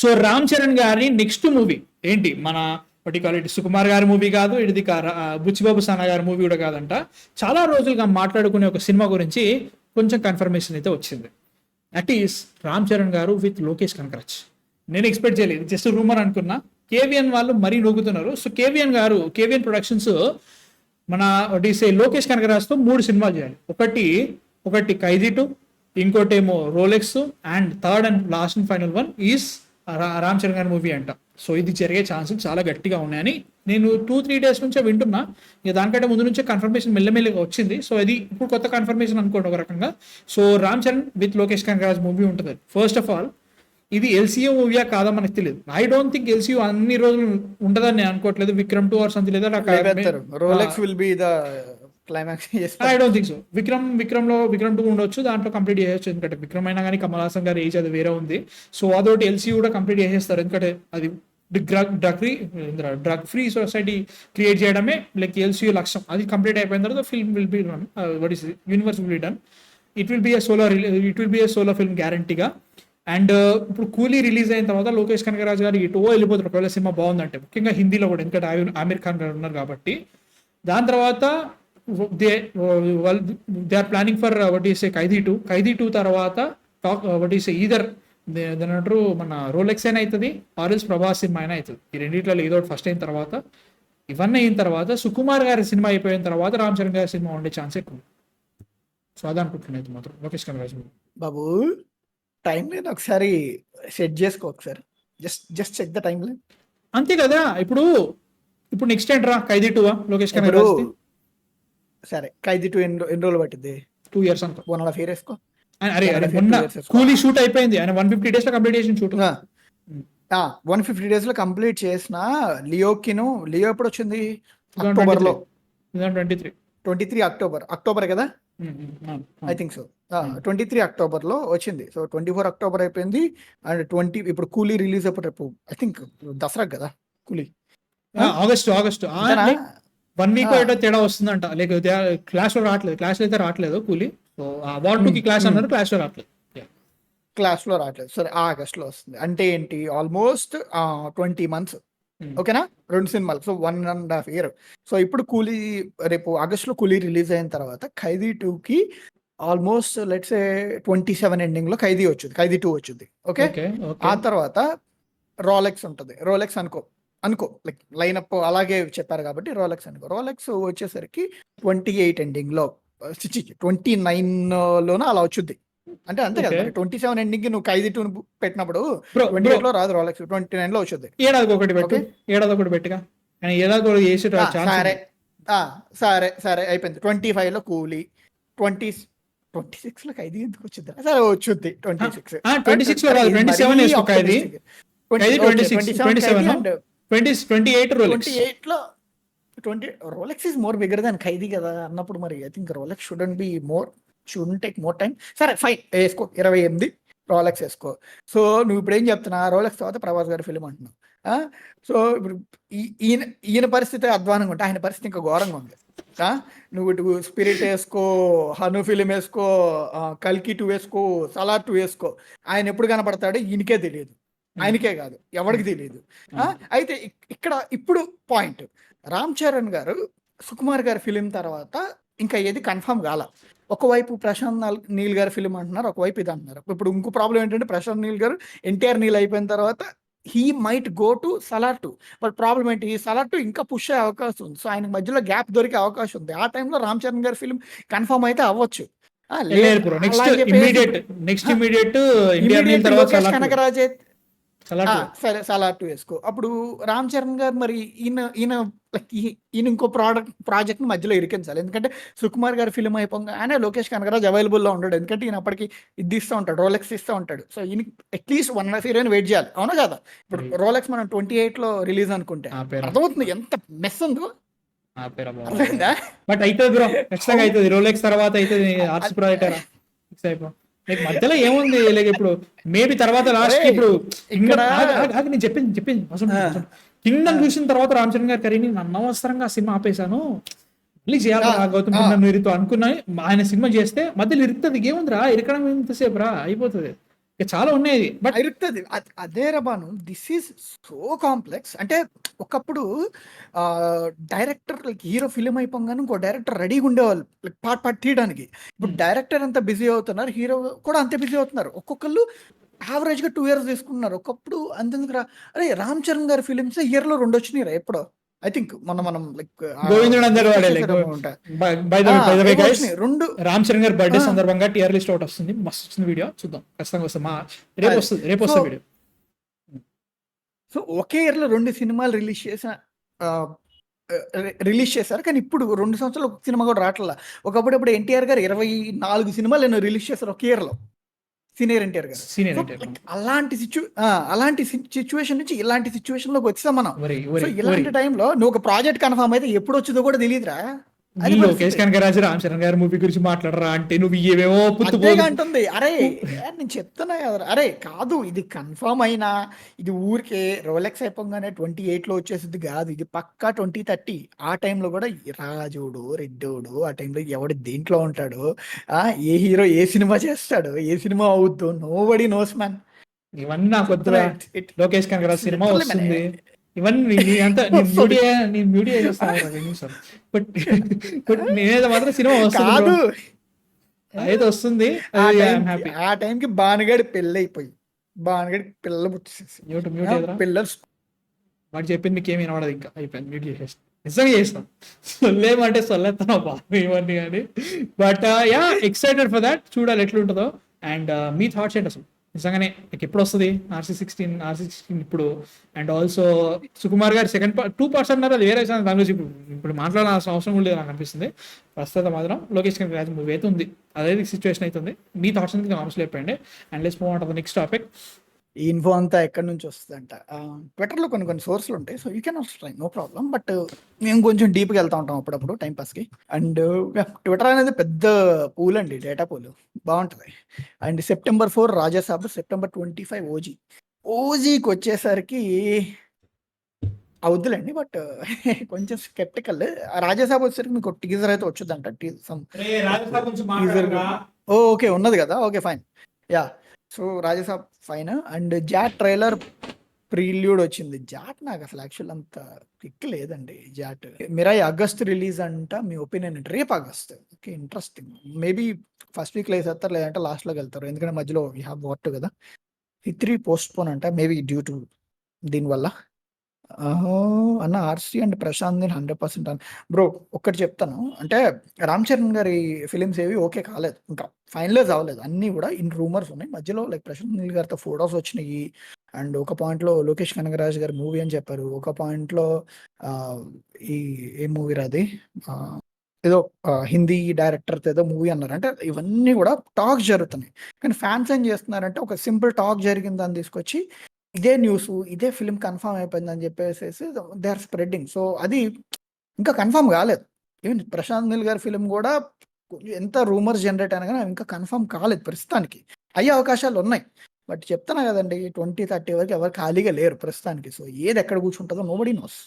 So Ram Charan గారి next movie ఏంటి, మన పర్టికులర్ సుకుమార్ గారి మూవీ కాదు, ఇది బుచ్చిబాబు సానా గారి మూవీ కూడా కాదంట. చాలా రోజులుగా మాట్లాడుకునే ఒక సినిమా గురించి కొంచెం కన్ఫర్మేషన్ అయితే వచ్చింది. దట్ ఈస్ రామ్ చరణ్ గారు విత్ లోకేష్ కనకరాజ్. నేను ఎక్స్పెక్ట్ చేయలేదు, జస్ట్ రూమర్ అనుకున్నా. కేవీఎన్ వాళ్ళు మరీ నూగుతున్నారు. సో కేవీఎన్ ప్రొడక్షన్స్ మన లోకేష్ కనకరాజ్తో 3 సినిమాలు చేయాలి. ఒకటి ఖైదీ 2, ఇంకోటేమో Rolex, and third and last and final one is Ram Charan గారి మూవీ అంట. సో ఇది జరిగే ఛాన్సెస్ చాలా గట్టిగా ఉన్నాయని నేను 2-3 days నుంచే వింటున్నా. ఇక దానికంటే ముందు నుంచే కన్ఫర్మేషన్ మెల్లమెల్లగా వచ్చింది. సో ఇది ఇప్పుడు కొత్త కన్ఫర్మేషన్ అనుకోండి ఒక రకంగా. So Ram Charan with Lokesh Kanagaraj movie ఉంటుంది. ఫస్ట్ ఆఫ్ ఆల్ ఇది ఎల్సీయూ మూవీయా కాదా మనకు తెలియదు. ఐ డోంట్ థింక్ ఎల్సీయూ అన్ని రోజులు ఉంటుందని నేను అనుకోవట్లేదు. విక్రమ్ 2 ఆర్ సంథింగ్ లేదా I don't think so. Vikram 2 ఉండొచ్చు, దాంట్లో కంప్లీట్ చేయొచ్చు. ఎందుకంటే విక్రమ్ అయినా కానీ కమల్ హాసన్ గారి ఏజ్ అది వేరే ఉంది. సో అదొకటి ఎల్సీయూ కూడా కంప్లీట్ చేసేస్తారు. ఎందుకంటే అది డ్రగ్ ఫ్రీ సొసైటీ క్రియేట్ చేయడమే లైక్ ఎల్సీయూ లక్ష్యం. అది కంప్లీట్ అయిపోయిన తర్వాత film will be run, what is universe will be done. It will be A solo film గ్యారంటీగా. అండ్ ఇప్పుడు కూలీ రిలీజ్ అయిన తర్వాత లోకేష్ కనకరాజ్ గారు ఇటో వెళ్ళిపోతారు ఒకవేళ సినిమా బాగుందంటే, ముఖ్యంగా హిందీలో కూడా, ఎందుకంటే ఆమిర్ ఖాన్ గారు ఉన్నారు కాబట్టి. దాని తర్వాత దే ఆర్ ప్లానింగ్ ఫర్ ఖైదీ 2 తర్వాత ఈదర్ దాని అంటారు మన రోలెక్స్ అయినా అవుతుంది, ఆర్ఎల్స్ ప్రభాస్ సినిమా అయినా అవుతుంది. ఈ రెండిట్లో ఏదో ఫస్ట్ అయిన తర్వాత, ఇవన్నీ అయిన తర్వాత సుకుమార్ గారి సినిమా అయిపోయిన తర్వాత రామ్ చరణ్ గారి సినిమా ఉండే ఛాన్స్ ఎక్కువ. సో అదనుకుంటున్నాయి మాత్రం లోకేష్ కనకరాజ్ బాబు. టైం లైన్ ఒకసారి సెట్ చేసుకో, ఒకసారి just check the timeline అంతే కదా. ఇప్పుడు నెక్స్ట్ ఏంట్రా ఖైదీ 2 లోకేష్ కనకరాజ్. సరే ఖైదీ 2 ఎన్ని రోజులు పట్టింది? 2 years అనుకో. 1.5 years వేసుకో. అరే మొన్న కూలీ షూట్ అయిపోయింది, ఆయన 150 days లో కంప్లీట్ చేసిన షూట్. 150 days లో కంప్లీట్ చేసిన లియో ఎప్పుడు వచ్చింది? అక్టోబర్ లో. 23 అక్టోబర్ కదా, ఐ థింక్ సో. 23 అక్టోబర్ లో వచ్చింది. సో 24 అక్టోబర్ అయిపోయింది. అండ్ 20 ఇప్పుడు కూలీ రిలీజ్ అప్పుడు రేపు ఐ థింక్ దసరా కదా కూలీ. ఆగస్ట్ 1 week ఏటో తేడా వస్తుందంట. లైక్ క్లాస్ లో అయితే రావట్లేదు కూలీ. సో వార్ 2 కి క్లాస్ అన్నారు, క్లాస్ లో రావట్లేదు. సరే ఆగస్ట్ లో వస్తుంది అంటే ఏంటి, ఆల్మోస్ట్ 20 months. ఓకేనా, 2 సినిమాలు. So 1.5 year. సో ఇప్పుడు కూలీ రేపు ఆగస్ట్ లో కూలీ రిలీజ్ అయిన తర్వాత ఖైదీ 2 కి ఆల్మోస్ట్ లెట్స్ 27 ఎండింగ్ లో ఖైదీ 2 వచ్చింది. ఓకే, ఆ తర్వాత రోలెక్స్ ఉంటుంది. రోలెక్స్ అనుకో లైక్ లైనప్ అలాగే చెప్పారు కాబట్టి రోలెక్స్ వచ్చేసరికి 28 ఎండింగ్ లో 29 లోన అలా వచ్చింది. అంటే అంతే కదా, 27 ఎండింగ్ నువ్వు ఖైదీ 2 పెట్టినప్పుడు 28 లో రాదు, రోలెక్స్ 29 లో వచ్చింది. ఏడాది ఒకటి పెట్టుగా సరే అయిపోయింది. 25 లో కూలీ, 26 లో ఖైదీ ఎందుకు వచ్చింది? సరే వచ్చుద్ది 26 లో Rolex is more bigger than Kaithi కదా అన్నప్పుడు మరి I think Rolex shouldn't take more time. సరే ఫైన్ వేసుకో, 28 రోలెక్స్ వేసుకో. సో నువ్వు ఇప్పుడు ఏం చెప్తున్నా, రోలెక్స్ తర్వాత ప్రభాస్ గారి ఫిలిం అంటున్నావు. సో ఇప్పుడు ఈయన పరిస్థితి అధ్వానంగా ఉంటే ఆయన పరిస్థితి ఇంకా ఘోరంగా ఉంది. నువ్వు ఇటు స్పిరిట్ వేసుకో, హను ఫిలిం వేసుకో, కల్కి 2 వేసుకో, సలార్ 2 వేసుకో, ఆయన ఎప్పుడు కనపడతాడో ఈయనకే తెలియదు, ఆయనకే కాదు ఎవరికి తెలియదు. అయితే ఇక్కడ ఇప్పుడు పాయింట్, రామ్ చరణ్ గారు సుకుమార్ గారి ఫిలిం తర్వాత ఇంకా ఏది కన్ఫర్మ్ కాల. ఒకవైపు ప్రశాంత్ నీల్ గారి ఫిలిం అంటున్నారు, ఒకవైపు ఇది అంటున్నారు. ఇప్పుడు ఇంకో ప్రాబ్లం ఏంటంటే ప్రశాంత్ నీల్ గారు ఎన్టీఆర్ నీల్ అయిపోయిన తర్వాత he might go to Salaar 2. But problem ఏంటి, సలార్ 2 ఇంకా పుష్ అయ్యే అవకాశం ఉంది. సో ఆయనకు మధ్యలో గ్యాప్ దొరికే అవకాశం ఉంది. ఆ టైంలో రామ్ చరణ్ గారి ఫిలిం కన్ఫర్మ్ అయితే అవ్వచ్చు. కనకరాజ్ సరే సలార్ 2 వేసుకో. అప్పుడు రామ్ చరణ్ గారు మరి ఈయన ఇంకో ప్రాజెక్ట్ మధ్యలో ఇరికించాలి. ఎందుకంటే సుకుమార్ గారి ఫిలిం అయిపోగా ఆయన లోకేష్ కనకరాజ్ అవైలబుల్లో ఉంటాడు. ఎందుకంటే ఈయన అప్పటికి ఇది ఇస్తూ ఉంటాడు, రోలెక్స్ ఇస్తూ ఉంటాడు. సో ఈయన అట్లీస్ట్ 1.5 year వెయిట్ చేయాలి, అవునా కదా? ఇప్పుడు రోలెక్స్ మనం 28 లో రిలీజ్ అనుకుంటే అర్థమవుతుంది ఎంత మెస్ ఉందో. బట్ అయితే బ్రో ఖచ్చితంగా అవుతుంది. రోలెక్స్ తర్వాత అయితే మధ్యలో ఏముంది లైక్ ఇప్పుడు మేబీ తర్వాత లాస్ట్ ఇప్పుడు నేను చెప్పింది కింగ్డమ్ చూసిన తర్వాత రామ్ చరణ్ గారి కరీని అనవసరంగా సినిమా ఆపేశాను, మళ్ళీ చేయాలి గౌతమ్ మీరుతో అనుకున్నా. ఆయన సినిమా చేస్తే మధ్యలో ఇరుకుతుంది, ఏముందిరా ఇరకడం ఎంతసేపు రా అయిపోతుంది. ఇక చాలా ఉన్నాయి. బట్ ఇరుకుతుంది. అదే రబాను దిస్ ఈజ్ సో కాంప్లెక్స్. అంటే ఒకప్పుడు డైరెక్టర్ లైక్ హీరో ఫిలిం అయిపోగానే ఇంకో డైరెక్టర్ రెడీగా ఉండేవాళ్ళు లైక్ పార్ట్ తీయడానికి. ఇప్పుడు డైరెక్టర్ అంత బిజీ అవుతున్నారు, హీరో కూడా అంతే బిజీ అవుతున్నారు. ఒక్కొక్కళ్ళు యావరేజ్గా 2 years తీసుకుంటున్నారు. ఒకప్పుడు అంతెందుకురా, అరే రామ్ చరణ్ గారి ఫిలిమ్స్ ఇయర్లో 2 వచ్చినాయిరా ఎప్పుడో. ఐ థింక్ మనం లైక్ గోవిందుడు అందరి వాడే బై ద వే గైస్, రెండు రామ్ చరణ్ గారి బర్త్డే ఆ. సందర్భంగా టియర్ లిస్ట్ ఒకటి వస్తుంది, మస్తు వస్తుంది వీడియో, చూద్దాం ఖచ్చితంగా వస్తుంది. రేపు వస్తుంది, రేపు వస్తుంది వీడియో. సో ఒకే ఇయర్లో 2 సినిమాలు రిలీజ్ చేశారు. కానీ ఇప్పుడు 2 సంవత్సరాలు ఒక సినిమా కూడా రావట్లా. ఒకప్పుడు ఎన్టీఆర్ గారు 24 సినిమాలు రిలీజ్ చేశారు ఒక ఇయర్లో, సీనియర్ ఎన్టీఆర్ గారు. Senior so NTR. లైక్ అలాంటి సిచ్యువేషన్ నుంచి ఇలాంటి సిచ్యువేషన్ లోకి వచ్చాం మనం. సో ఇలాంటి టైంలో నువ్వు ఒక ప్రాజెక్ట్ కన్ఫర్మ్ అయితే ఎప్పుడు వచ్చిందో కూడా తెలియదురా. అది లోకేష్ పరిస్థితి. కనకరాజు రామ్ చరణ్ గారి మూవీ గురించి మాట్లాడరా అంటే నువ్వు ఏవేవో అదేగా అంటుంది. అరే నేను చెప్తున్నా కదా, అరే కాదు ఇది కన్ఫర్మ్ అయినా ఇది ఊరికే రోలెక్స్ అయిపోగానే 28లో వచ్చేసింది కాదు, ఇది పక్కా 2030. ఆ టైంలో కూడా ఈ రాజుడు రెడ్డోడు ఆ టైంలో ఎవడు దేంట్లో ఉంటాడు, ఏ హీరో ఏ సినిమా చేస్తాడు, ఏ సినిమా అవుద్దు, నోబడి నోస్ మ్యాన్. ఇవన్నీ నాకు వద్దురా. లోకేష్ కనకరాజు సినిమా వస్తుంది, ఇవన్నీ నేను మ్యూడియా చేస్తాను. బట్ నేనేదో మాత్రం సినిమా వస్తుంది కాదు bro. అయితే వస్తుంది, హ్యాపీ. ఆ టైంకి బానుగాడి పెళ్ళి అయిపోయి బానుగాడి పిల్లలు పుట్టేసేసి మ్యూట్ ఎదురా పిల్లలు వాడు చెప్పింది మీకు ఏమి వినపడదు, ఇంకా అయిపోయింది, మ్యూట్ చేసేస్తాం. నిజంగా చేస్తాం, సొల్లేమంటే సొల్లేస్తాను బాబు ఇవన్నీ కానీ. But yeah excited for that, చూడాలి ఎట్లుంటుందో. అండ్ మీ థాట్స్ ఏంటి అసలు నిజంగానే like ఎప్పుడు వస్తుంది RC16 ఇప్పుడు? అండ్ ఆల్సో సుకుమార్ గారు సెకండ్ పార్ట్ 2 parts అన్నారు, అది వేరే విషయం, దాని గురించి ఇప్పుడు మాట్లాడాల్సిన అవసరం కూడా లేదు నాకు అనిపిస్తుంది. ప్రస్తుతం మాత్రం లోకేష్ కనకరాజు మూవీ అయితే ఉంది, అదే సిచ్యువేషన్ అవుతుంది. మీ థాట్స్ అనేది కామెంట్స్లో చెప్పండి. And let's move on to the next topic. ఈ ఇన్ఫో అంతా ఎక్కడి నుంచి వస్తుందంట, ట్విట్టర్లో కొన్ని సోర్స్లు ఉంటాయి. So you can also try, no problem. But మేము కొంచెం డీప్గా వెళ్తా ఉంటాం అప్పుడప్పుడు టైంపాస్కి. అండ్ ట్విట్టర్ అనేది పెద్ద పూల్ అండి, డేటా పూల్ బాగుంటుంది. అండ్ September 4 రాజాసాబ్, September 25 ఓజీకి వచ్చేసరికి అవుద్దులేండి. బట్ కొంచెం స్కెప్టికల్. రాజాసాబ్ వచ్చేసరికి మీకు టీజర్ అయితే వచ్చుద్దంట. ఓకే ఉన్నది కదా, okay fine. Yeah, so Raja Saab fine. And Jaat trailer prelude వచ్చింది. జాట్ నాకు అసలు యాక్చువల్ అంత క్లిక్ లేదండి. జాట్ మిరాయి ఆగస్ట్ రిలీజ్ అంట. మీ ఒపీనియన్ ఏంటి? రేపు August. Okay, interesting. Maybe first వీక్లో వేసేస్తారు, లేదంటే లాస్ట్లోకి వెళ్తారు. ఎందుకంటే మధ్యలో వీ హ్యావ్ వాట్ కదా. హిత్రీ పోస్ట్ పోన్ అంట, మేబీ డ్యూ టు దీనివల్ల. అన్న ఆర్సీ అండ్ ప్రశాంత్ 100% అన్న. బ్రో ఒక్కటి చెప్తాను, అంటే రామ్ చరణ్ గారి ఫిలిమ్స్ ఏవి ఓకే కాలేదు, ఇంకా ఫైనలైజ్ అవ్వలేదు. అన్నీ కూడా ఇన్ రూమర్స్ ఉన్నాయి. మధ్యలో లైక్ ప్రశాంత్ నీల్ గారితో ఫొటోస్ వచ్చినాయి. అండ్ ఒక పాయింట్లో లోకేష్ కనగరాజ్ గారి మూవీ అని చెప్పారు. ఒక పాయింట్లో ఈ ఏ మూవీ రాది, ఏదో హిందీ డైరెక్టర్తో ఏదో మూవీ అన్నారు. అంటే ఇవన్నీ కూడా టాక్స్ జరుగుతున్నాయి. కానీ ఫ్యాన్స్ ఏం చేస్తున్నారంటే ఒక సింపుల్ టాక్ జరిగిందని తీసుకొచ్చి ఇదే న్యూస్, ఇదే ఫిలిం కన్ఫర్మ్ అయిపోయిందని చెప్పేసి దే ఆర్ స్ప్రెడ్డింగ్. సో అది ఇంకా కన్ఫర్మ్ కాలేదు. ఈవెన్ ప్రశాంత్ నీల్ గారి ఫిలిం కూడా ఎంత రూమర్స్ జనరేట్ అయినా కానీ ఇంకా కన్ఫర్మ్ కాలేదు. ప్రస్తుతానికి అయ్యే అవకాశాలు ఉన్నాయి. బట్ చెప్తున్నా కదండి, 2030 వరకు ఎవరు ఖాళీగా లేరు ప్రస్తుతానికి. సో ఏది ఎక్కడ కూర్చుంటుందో నోబడీ నోస్.